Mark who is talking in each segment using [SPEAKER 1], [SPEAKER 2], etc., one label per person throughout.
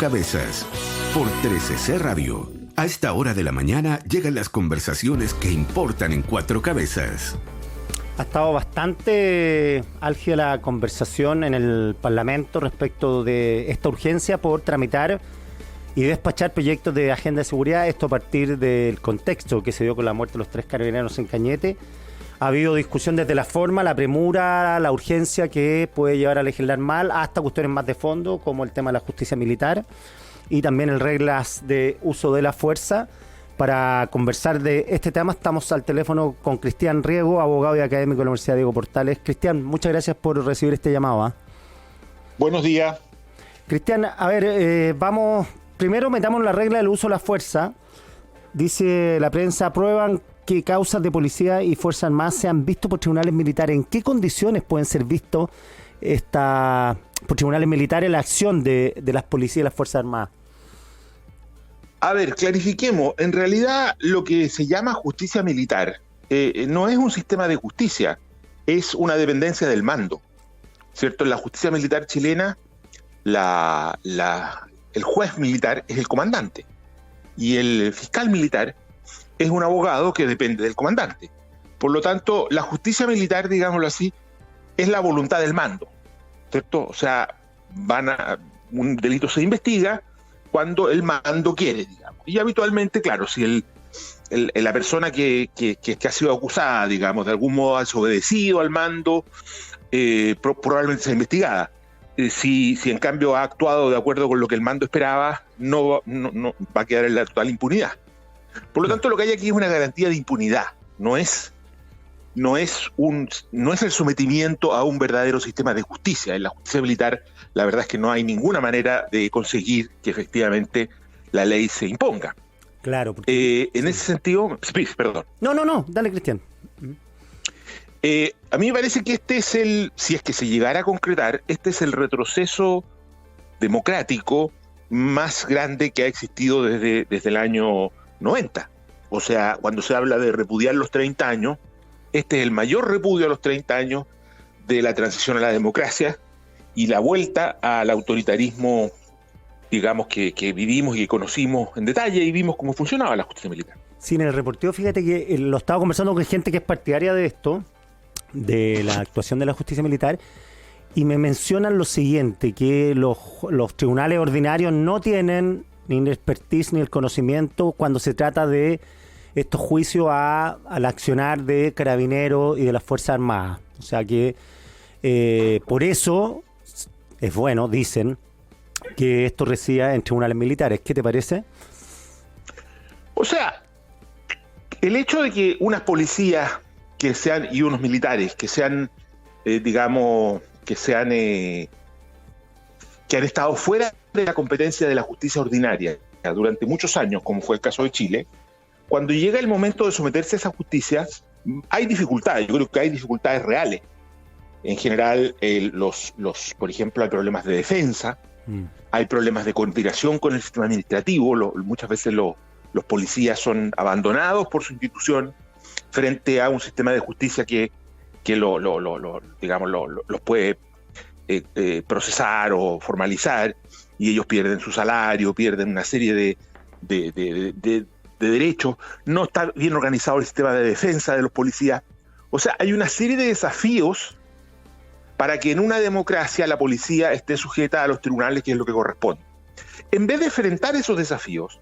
[SPEAKER 1] Cabezas, por 13C Radio. A esta hora de la mañana llegan las conversaciones que importan en Cuatro Cabezas.
[SPEAKER 2] Ha estado bastante álgida la conversación en el Parlamento respecto de esta urgencia por tramitar y despachar proyectos de agenda de seguridad. Esto a partir del contexto que se dio con la muerte de los 3 carabineros en Cañete. Ha habido discusión desde la forma, la premura, la urgencia que puede llevar a legislar mal, hasta cuestiones más de fondo, como el tema de la justicia militar y también el reglas de uso de la fuerza. Para conversar de este tema estamos al teléfono con Cristian Riego, abogado y académico de la Universidad Diego Portales. Cristian, muchas gracias por recibir este llamado.
[SPEAKER 3] Buenos días.
[SPEAKER 2] Cristian, a ver, vamos, primero metamos la regla del uso de la fuerza. Dice la prensa, aprueban que causas de policía y Fuerzas Armadas se han visto por tribunales militares. ¿En qué condiciones pueden ser vistos por tribunales militares la acción de las policías y las Fuerzas Armadas?
[SPEAKER 3] A ver, clarifiquemos. En realidad, lo que se llama justicia militar no es un sistema de justicia, es una dependencia del mando, ¿cierto? En la justicia militar chilena, el juez militar es el comandante y el fiscal militar es un abogado que depende del comandante. Por lo tanto, la justicia militar, digámoslo así, es la voluntad del mando, ¿cierto? O sea, un delito se investiga cuando el mando quiere, digamos. Y habitualmente, claro, si la persona que ha sido acusada, digamos, de algún modo ha desobedecido al mando, probablemente sea investigada. Si en cambio ha actuado de acuerdo con lo que el mando esperaba, no va a quedar en la total impunidad. Por lo tanto, lo que hay aquí es una garantía de impunidad, no es el sometimiento a un verdadero sistema de justicia. En la justicia militar, la verdad es que no hay ninguna manera de conseguir que efectivamente la ley se imponga.
[SPEAKER 2] Claro. Porque,
[SPEAKER 3] en ese sentido, perdón.
[SPEAKER 2] No, dale, Cristian.
[SPEAKER 3] A mí me parece que si es que se llegara a concretar, este es el retroceso democrático más grande que ha existido desde el año 90. O sea, cuando se habla de repudiar los 30 años, este es el mayor repudio a los 30 años de la transición a la democracia y la vuelta al autoritarismo, digamos, que vivimos y que conocimos en detalle y vimos cómo funcionaba la justicia militar.
[SPEAKER 2] Sí, en el reporteo, fíjate que lo estaba conversando con gente que es partidaria de esto, de la actuación de la justicia militar, y me mencionan lo siguiente, que los tribunales ordinarios no tienen ni el expertise ni el conocimiento cuando se trata de estos juicios al accionar de carabineros y de las Fuerzas Armadas. O sea que por eso es bueno, dicen, que esto resida en tribunales militares. ¿Qué te parece?
[SPEAKER 3] O sea, el hecho de que unas policías y unos militares que han estado fuera de la competencia de la justicia ordinaria durante muchos años, como fue el caso de Chile, cuando llega el momento de someterse a esa justicia, hay dificultades. Yo creo que hay dificultades reales. En general, por ejemplo, hay problemas de defensa, hay problemas de coordinación con el sistema administrativo. Muchas veces los policías son abandonados por su institución frente a un sistema de justicia que los puede procesar o formalizar, y ellos pierden su salario, pierden una serie de derechos. No está bien organizado el sistema de defensa de los policías. O sea, hay una serie de desafíos para que en una democracia la policía esté sujeta a los tribunales, que es lo que corresponde. En vez de enfrentar esos desafíos,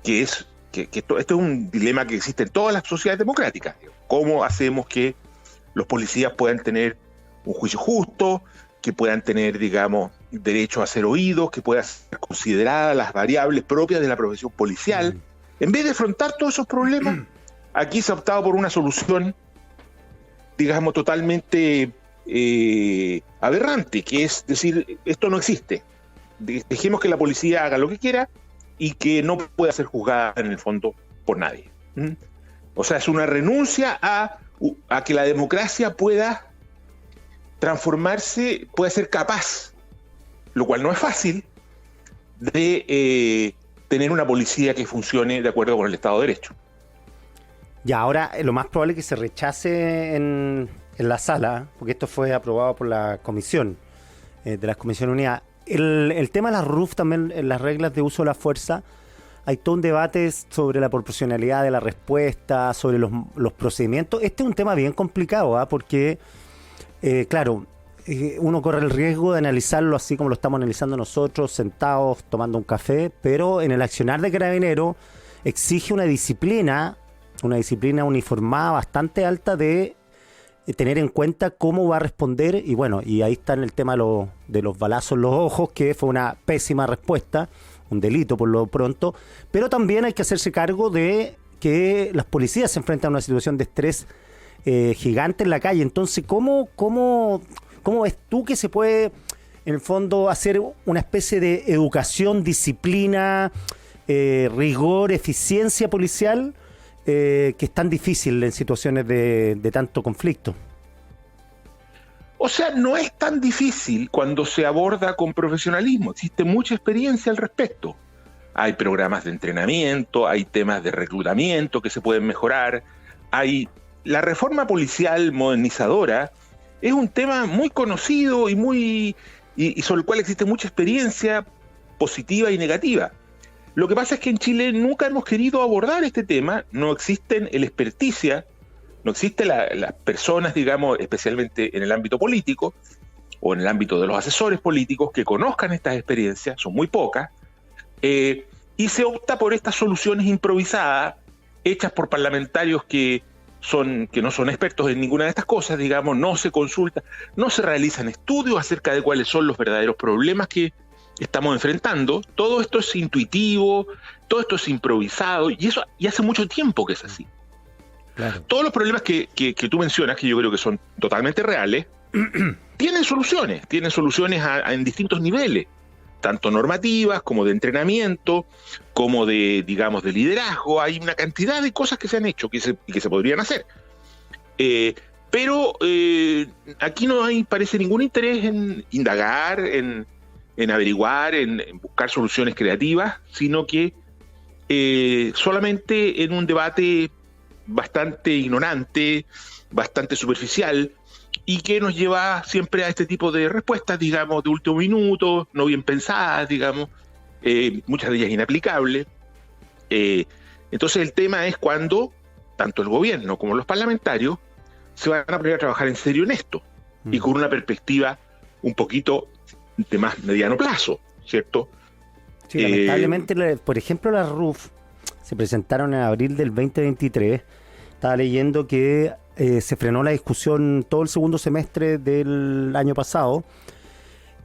[SPEAKER 3] esto es un dilema que existe en todas las sociedades democráticas. ¿Cómo hacemos que los policías puedan tener un juicio justo, que puedan tener, digamos, derecho a ser oídos, que puedan ser consideradas las variables propias de la profesión policial? En vez de afrontar todos esos problemas, aquí se ha optado por una solución, digamos, totalmente aberrante, que es decir, esto no existe. Dejemos que la policía haga lo que quiera y que no pueda ser juzgada en el fondo por nadie. O sea, es una renuncia a que la democracia pueda transformarse, pueda ser capaz, lo cual no es fácil, de tener una policía que funcione de acuerdo con el Estado de Derecho.
[SPEAKER 2] Ya, ahora lo más probable es que se rechace en la sala, porque esto fue aprobado por la comisión de las Comisiones Unidas. el tema de las RUF también, en las reglas de uso de la fuerza, hay todo un debate sobre la proporcionalidad de la respuesta, sobre los procedimientos. Este es un tema bien complicado, porque, claro, uno corre el riesgo de analizarlo así como lo estamos analizando nosotros, sentados, tomando un café, pero en el accionar de Carabineros exige una disciplina uniformada bastante alta de tener en cuenta cómo va a responder, y bueno, y ahí está en el tema de los balazos en los ojos, que fue una pésima respuesta, un delito por lo pronto, pero también hay que hacerse cargo de que las policías se enfrentan a una situación de estrés gigante en la calle. Entonces, ¿cómo ves tú que se puede, en el fondo, hacer una especie de educación, disciplina, rigor, eficiencia policial, que es tan difícil en situaciones de tanto conflicto?
[SPEAKER 3] O sea, no es tan difícil cuando se aborda con profesionalismo. Existe mucha experiencia al respecto. Hay programas de entrenamiento, hay temas de reclutamiento que se pueden mejorar. La reforma policial modernizadora es un tema muy conocido y sobre el cual existe mucha experiencia positiva y negativa. Lo que pasa es que en Chile nunca hemos querido abordar este tema, no existen el experticia, no existen las personas, digamos, especialmente en el ámbito político o en el ámbito de los asesores políticos que conozcan estas experiencias, son muy pocas, y se opta por estas soluciones improvisadas, hechas por parlamentarios que no son expertos en ninguna de estas cosas, digamos, no se consulta, no se realizan estudios acerca de cuáles son los verdaderos problemas que estamos enfrentando. Todo esto es intuitivo, todo esto es improvisado, y hace mucho tiempo que es así. Claro. Todos los problemas que tú mencionas, que yo creo que son totalmente reales, tienen soluciones en distintos niveles, tanto normativas como de entrenamiento, como de, digamos, de liderazgo. Hay una cantidad de cosas que se han hecho y que se podrían hacer. Pero aquí no parece ningún interés en indagar, en averiguar, en buscar soluciones creativas, sino que solamente en un debate bastante ignorante, bastante superficial, y que nos lleva siempre a este tipo de respuestas, digamos, de último minuto, no bien pensadas, digamos, muchas de ellas inaplicables. Entonces el tema es cuando tanto el gobierno como los parlamentarios se van a poner a trabajar en serio en esto, y con una perspectiva un poquito de más mediano plazo, ¿cierto?
[SPEAKER 2] Sí, lamentablemente, por ejemplo, las RUF se presentaron en abril del 2023. Estaba leyendo que se frenó la discusión todo el segundo semestre del año pasado,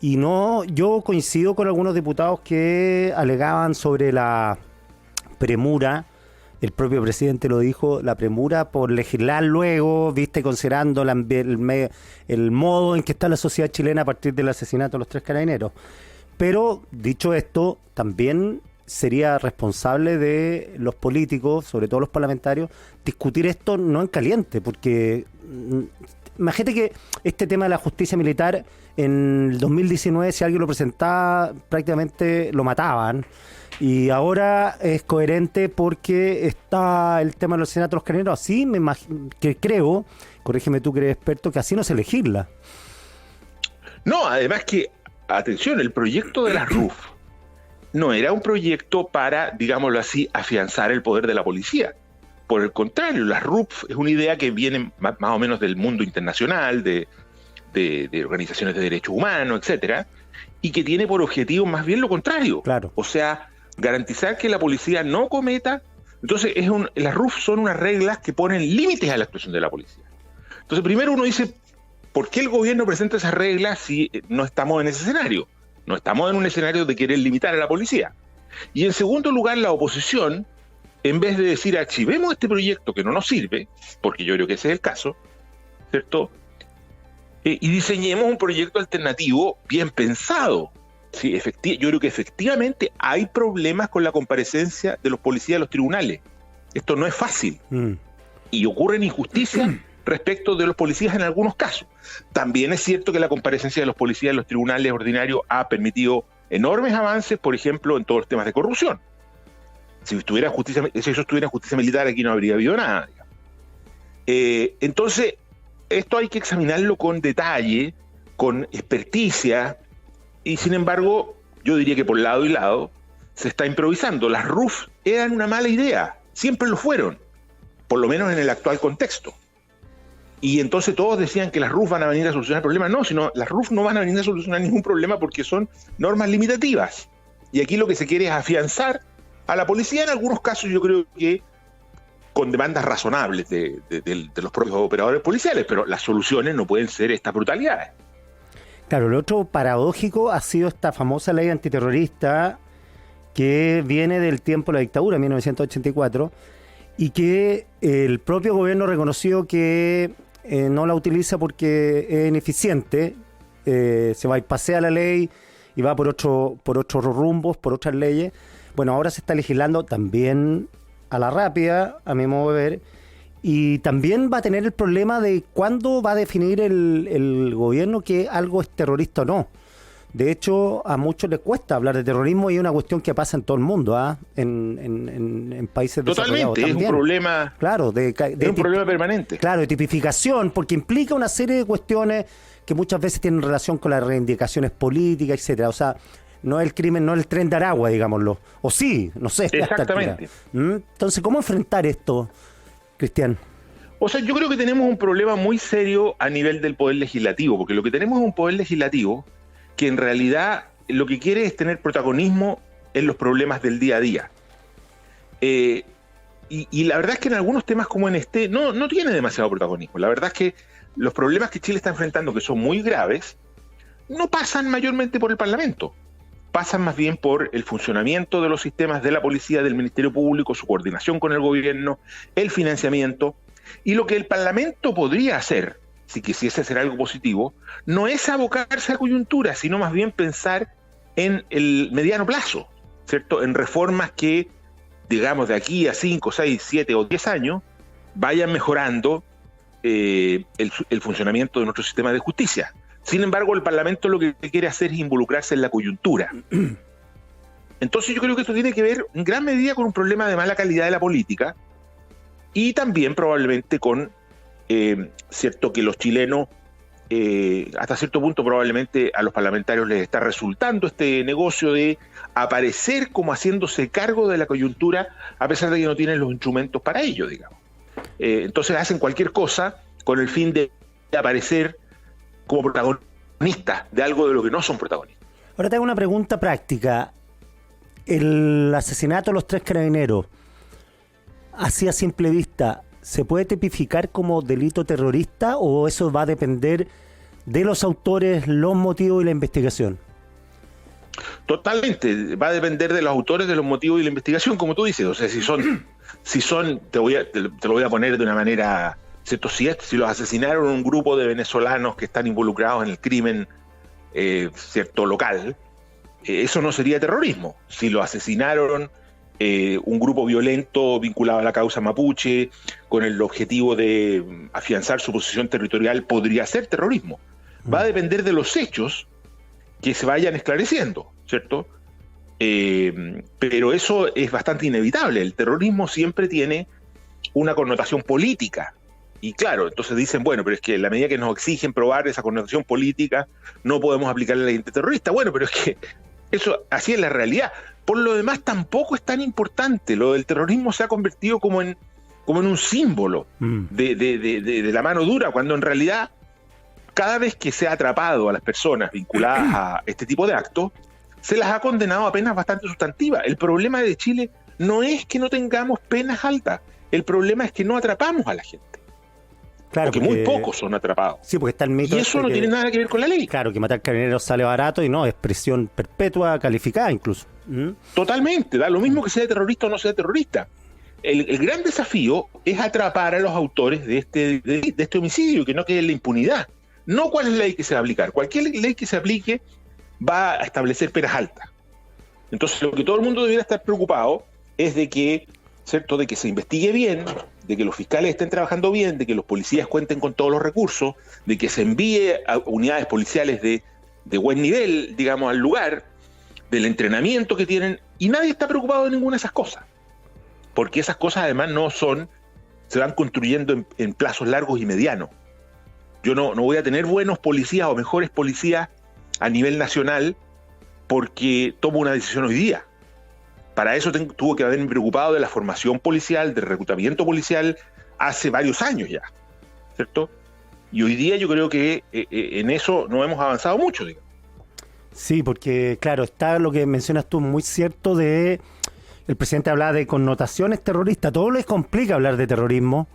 [SPEAKER 2] y yo coincido con algunos diputados que alegaban sobre la premura. El propio presidente lo dijo, la premura por legislar luego, considerando el modo en que está la sociedad chilena a partir del asesinato de los 3 carabineros. Pero, dicho esto, también sería responsable de los políticos, sobre todo los parlamentarios, discutir esto no en caliente, porque imagínate que este tema de la justicia militar en el 2019, si alguien lo presentaba, prácticamente lo mataban. Y ahora es coherente porque está el tema de los asesinatos de los carabineros. Así me imagino, que creo, corrígeme tú que eres experto, que así no se legisla.
[SPEAKER 3] No, además que, atención, el proyecto de las RUF no era un proyecto para, digámoslo así, afianzar el poder de la policía. Por el contrario, las RUF es una idea que viene más o menos del mundo internacional, de organizaciones de derechos humanos, etcétera, y que tiene por objetivo más bien lo contrario.
[SPEAKER 2] Claro.
[SPEAKER 3] O sea, garantizar que la policía no cometa. Entonces, las RUF son unas reglas que ponen límites a la actuación de la policía. Entonces, primero uno dice, ¿por qué el gobierno presenta esas reglas si no estamos en ese escenario? No estamos en un escenario de querer limitar a la policía. Y en segundo lugar, la oposición, en vez de decir archivemos este proyecto que no nos sirve, porque yo creo que ese es el caso, ¿cierto? Y diseñemos un proyecto alternativo bien pensado. Sí, yo creo que efectivamente hay problemas con la comparecencia de los policías a los tribunales. Esto no es fácil. Y ocurren injusticias respecto de los policías en algunos casos. También es cierto que la comparecencia de los policías en los tribunales ordinarios ha permitido enormes avances, por ejemplo, en todos los temas de corrupción. Si eso estuviera en justicia militar, aquí no habría habido nada. Entonces, esto hay que examinarlo con detalle, con experticia, y sin embargo, yo diría que por lado y lado se está improvisando. Las RUF eran una mala idea, siempre lo fueron, por lo menos en el actual contexto. Y entonces todos decían que las RUF van a venir a solucionar problemas. No, sino las RUF no van a venir a solucionar ningún problema porque son normas limitativas. Y aquí lo que se quiere es afianzar a la policía, en algunos casos yo creo que con demandas razonables de los propios operadores policiales, pero las soluciones no pueden ser estas brutalidades.
[SPEAKER 2] Claro, lo otro paradójico ha sido esta famosa ley antiterrorista que viene del tiempo de la dictadura, 1984, y que el propio gobierno reconoció que no la utiliza porque es ineficiente, se va y pasea la ley y va por otros rumbos, por otras leyes. Bueno, ahora se está legislando también a la rápida, a mi modo de ver, y también va a tener el problema de cuándo va a definir el gobierno que algo es terrorista o no. De hecho, a muchos les cuesta hablar de terrorismo y es una cuestión que pasa en todo el mundo, en países desarrollados.
[SPEAKER 3] Totalmente, es un problema,
[SPEAKER 2] claro,
[SPEAKER 3] es un problema permanente.
[SPEAKER 2] Claro, de tipificación, porque implica una serie de cuestiones que muchas veces tienen relación con las reivindicaciones políticas, etcétera. O sea, no es el crimen, no es el Tren de Aragua, digámoslo. O sí, no sé.
[SPEAKER 3] Exactamente.
[SPEAKER 2] Entonces, ¿cómo enfrentar esto, Cristian?
[SPEAKER 3] O sea, yo creo que tenemos un problema muy serio a nivel del Poder Legislativo, porque lo que tenemos es un Poder Legislativo que en realidad lo que quiere es tener protagonismo en los problemas del día a día. Y la verdad es que en algunos temas como en este no tiene demasiado protagonismo. La verdad es que los problemas que Chile está enfrentando, que son muy graves, no pasan mayormente por el Parlamento. Pasan más bien por el funcionamiento de los sistemas de la policía, del Ministerio Público, su coordinación con el gobierno, el financiamiento. Y lo que el Parlamento podría hacer, si quisiese hacer algo positivo, no es abocarse a coyuntura, sino más bien pensar en el mediano plazo, ¿cierto? En reformas que, digamos, de aquí a 5, 6, 7 o 10 años, vayan mejorando el funcionamiento de nuestro sistema de justicia. Sin embargo, el Parlamento lo que quiere hacer es involucrarse en la coyuntura. Entonces yo creo que esto tiene que ver en gran medida con un problema de mala calidad de la política y también probablemente con cierto que los chilenos, hasta cierto punto probablemente a los parlamentarios les está resultando este negocio de aparecer como haciéndose cargo de la coyuntura a pesar de que no tienen los instrumentos para ello, digamos. Entonces hacen cualquier cosa con el fin de aparecer como protagonistas de algo de lo que no son protagonistas.
[SPEAKER 2] Ahora te hago una pregunta práctica. El asesinato de los 3 carabineros, así a simple vista, ¿se puede tipificar como delito terrorista o eso va a depender de los autores, los motivos y la investigación?
[SPEAKER 3] Totalmente, va a depender de los autores, de los motivos y la investigación, como tú dices. O sea, si son, te lo voy a poner de una manera, ¿cierto? Si los asesinaron un grupo de venezolanos que están involucrados en el crimen, cierto, local, eso no sería terrorismo. Si lo asesinaron un grupo violento vinculado a la causa mapuche con el objetivo de afianzar su posición territorial, podría ser terrorismo. Va a depender de los hechos que se vayan esclareciendo, ¿cierto? Pero eso es bastante inevitable. El terrorismo siempre tiene una connotación política. Y claro, entonces dicen, bueno, pero es que en la medida que nos exigen probar esa connotación política, no podemos aplicar la ley antiterrorista. Bueno, pero es que eso así es la realidad. Por lo demás, tampoco es tan importante. Lo del terrorismo se ha convertido como en un símbolo de la mano dura, cuando en realidad cada vez que se ha atrapado a las personas vinculadas a este tipo de actos, se las ha condenado a penas bastante sustantivas. El problema de Chile no es que no tengamos penas altas, el problema es que no atrapamos a la gente. Claro, porque muy pocos son atrapados.
[SPEAKER 2] Sí, porque está el mito.
[SPEAKER 3] Y eso no tiene nada que ver con la ley.
[SPEAKER 2] Claro, que matar carabineros sale barato y no, es prisión perpetua calificada incluso.
[SPEAKER 3] Totalmente, da lo mismo que sea terrorista o no sea terrorista. El gran desafío es atrapar a los autores de este homicidio, que no quede en la impunidad. No cuál es la ley que se va a aplicar. Cualquier ley que se aplique va a establecer penas altas. Entonces, lo que todo el mundo debiera estar preocupado es de que, ¿cierto?, de que se investigue bien, de que los fiscales estén trabajando bien, de que los policías cuenten con todos los recursos, de que se envíe a unidades policiales de buen nivel, digamos, al lugar, del entrenamiento que tienen, y nadie está preocupado de ninguna de esas cosas. Porque esas cosas además se van construyendo en plazos largos y medianos. Yo no voy a tener buenos policías o mejores policías a nivel nacional porque tomo una decisión hoy día. Para eso tuvo que haberme preocupado de la formación policial, del reclutamiento policial, hace varios años ya, ¿cierto? Y hoy día yo creo que en eso no hemos avanzado mucho, digamos. Sí, porque claro, está lo que mencionas tú, muy cierto,
[SPEAKER 2] el presidente hablaba de connotaciones terroristas. A todos les complica hablar de terrorismo,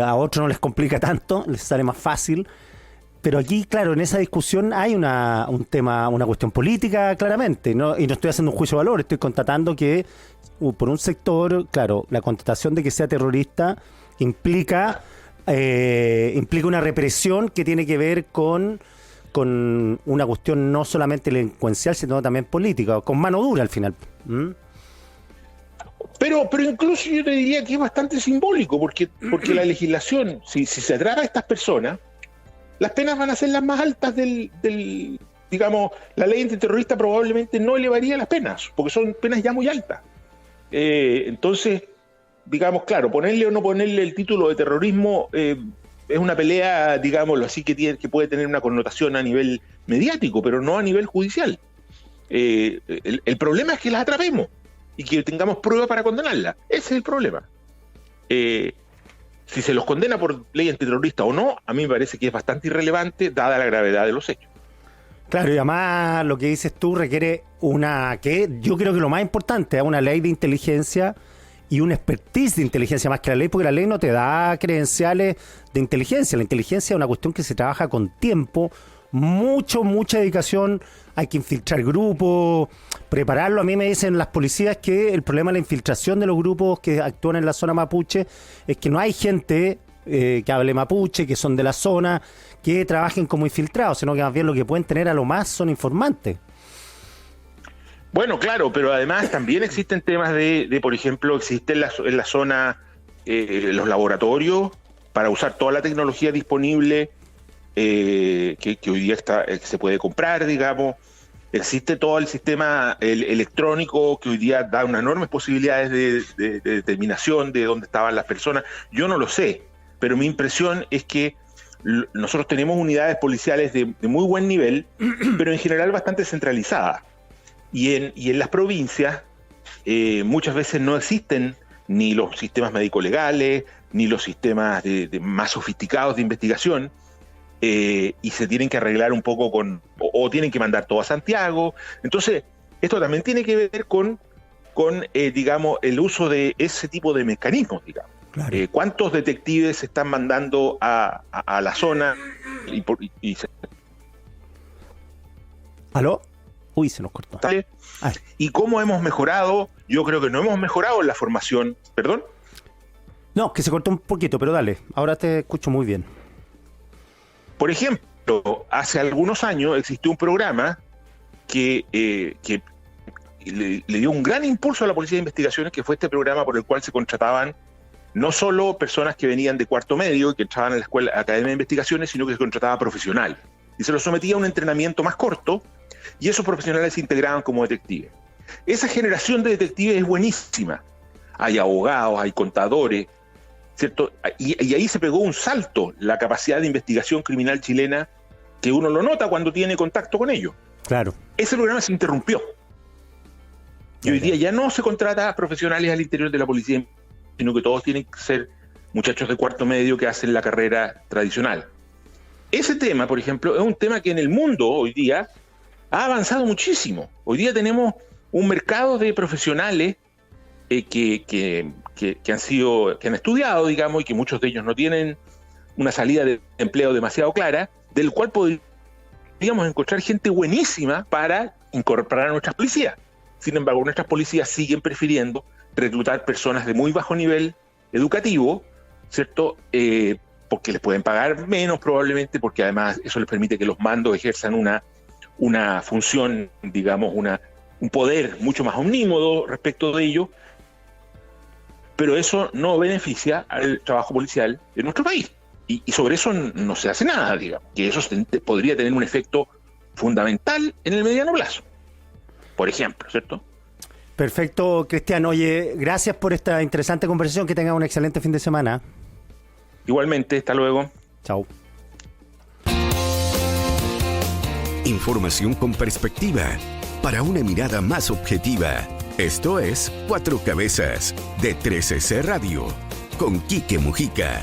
[SPEAKER 2] a otros no les complica tanto, les sale más fácil. Pero aquí, claro, en esa discusión hay un tema, una cuestión política, claramente, ¿no? Y no estoy haciendo un juicio de valor, estoy constatando que por un sector, claro, la constatación de que sea terrorista implica una represión que tiene que ver con una cuestión no solamente delincuencial, sino también política, con mano dura al final.
[SPEAKER 3] Pero incluso yo te diría que es bastante simbólico, porque la legislación, si se atrapa a estas personas, las penas van a ser las más altas digamos, la ley antiterrorista probablemente no elevaría las penas, porque son penas ya muy altas. Entonces, digamos, claro, ponerle o no ponerle el título de terrorismo es una pelea, digámoslo así, que puede tener una connotación a nivel mediático, pero no a nivel judicial. El problema es que las atrapemos y que tengamos pruebas para condenarlas. Ese es el problema. Si se los condena por ley antiterrorista o no, a mí me parece que es bastante irrelevante dada la gravedad de los hechos.
[SPEAKER 2] Claro, y además lo que dices tú requiere que yo creo que lo más importante es una ley de inteligencia y un expertise de inteligencia más que la ley, porque la ley no te da credenciales de inteligencia. La inteligencia es una cuestión que se trabaja con tiempo, mucha dedicación, hay que infiltrar grupos, prepararlo. A mí me dicen las policías que el problema de la infiltración de los grupos que actúan en la zona mapuche es que no hay gente que hable mapuche, que son de la zona, que trabajen como infiltrados, sino que más bien lo que pueden tener a lo más son informantes.
[SPEAKER 3] Bueno, claro, pero además también existen temas de por ejemplo, existen en la zona los laboratorios para usar toda la tecnología disponible que hoy día se puede comprar, digamos. Existe todo el sistema electrónico que hoy día da unas enormes posibilidades de determinación de dónde estaban las personas. Yo no lo sé, pero mi impresión es que nosotros tenemos unidades policiales de muy buen nivel, pero en general bastante centralizadas. Y en las provincias muchas veces no existen ni los sistemas médico-legales, ni los sistemas más sofisticados de investigación, y se tienen que arreglar un poco o tienen que mandar todo a Santiago. Entonces, esto también tiene que ver con digamos, el uso de ese tipo de mecanismos, digamos. Claro. ¿Cuántos detectives se están mandando a la zona?
[SPEAKER 2] ¿Aló? Uy, se nos cortó.
[SPEAKER 3] ¿Y cómo hemos mejorado? Yo creo que no hemos mejorado en la formación. ¿Perdón?
[SPEAKER 2] No, que se cortó un poquito, pero dale. Ahora te escucho muy bien.
[SPEAKER 3] Por ejemplo, hace algunos años existió un programa que le dio un gran impulso a la Policía de Investigaciones, que fue este programa por el cual se contrataban no solo personas que venían de cuarto medio y que entraban a la Academia de Investigaciones, sino que se contrataba profesionales. Y se los sometía a un entrenamiento más corto, y esos profesionales se integraban como detectives. Esa generación de detectives es buenísima. Hay abogados, hay contadores, ¿cierto? Y ahí se pegó un salto la capacidad de investigación criminal chilena, que uno lo nota cuando tiene contacto con ellos.
[SPEAKER 2] Claro.
[SPEAKER 3] Ese programa se interrumpió. Y hoy día ya no se contrata a profesionales al interior de la policía, sino que todos tienen que ser muchachos de cuarto medio que hacen la carrera tradicional. Ese tema, por ejemplo, es un tema que en el mundo hoy día ha avanzado muchísimo. Hoy día tenemos un mercado de profesionales que han estudiado, digamos, y que muchos de ellos no tienen una salida de empleo demasiado clara, del cual podríamos encontrar gente buenísima para incorporar a nuestras policías. Sin embargo, nuestras policías siguen prefiriendo reclutar personas de muy bajo nivel educativo, ¿cierto? Porque les pueden pagar menos probablemente, porque además eso les permite que los mandos ejerzan una función, digamos, un poder mucho más omnímodo respecto de ello, pero eso no beneficia al trabajo policial de nuestro país. Y sobre eso no se hace nada, digamos, que eso podría tener un efecto fundamental en el mediano plazo, por ejemplo, ¿cierto?
[SPEAKER 2] Perfecto, Cristian. Oye, gracias por esta interesante conversación. Que tengas un excelente fin de semana.
[SPEAKER 3] Igualmente, hasta luego.
[SPEAKER 2] Chao.
[SPEAKER 1] Información con perspectiva, para una mirada más objetiva. Esto es Cuatro Cabezas, de 13C Radio, con Quique Mujica.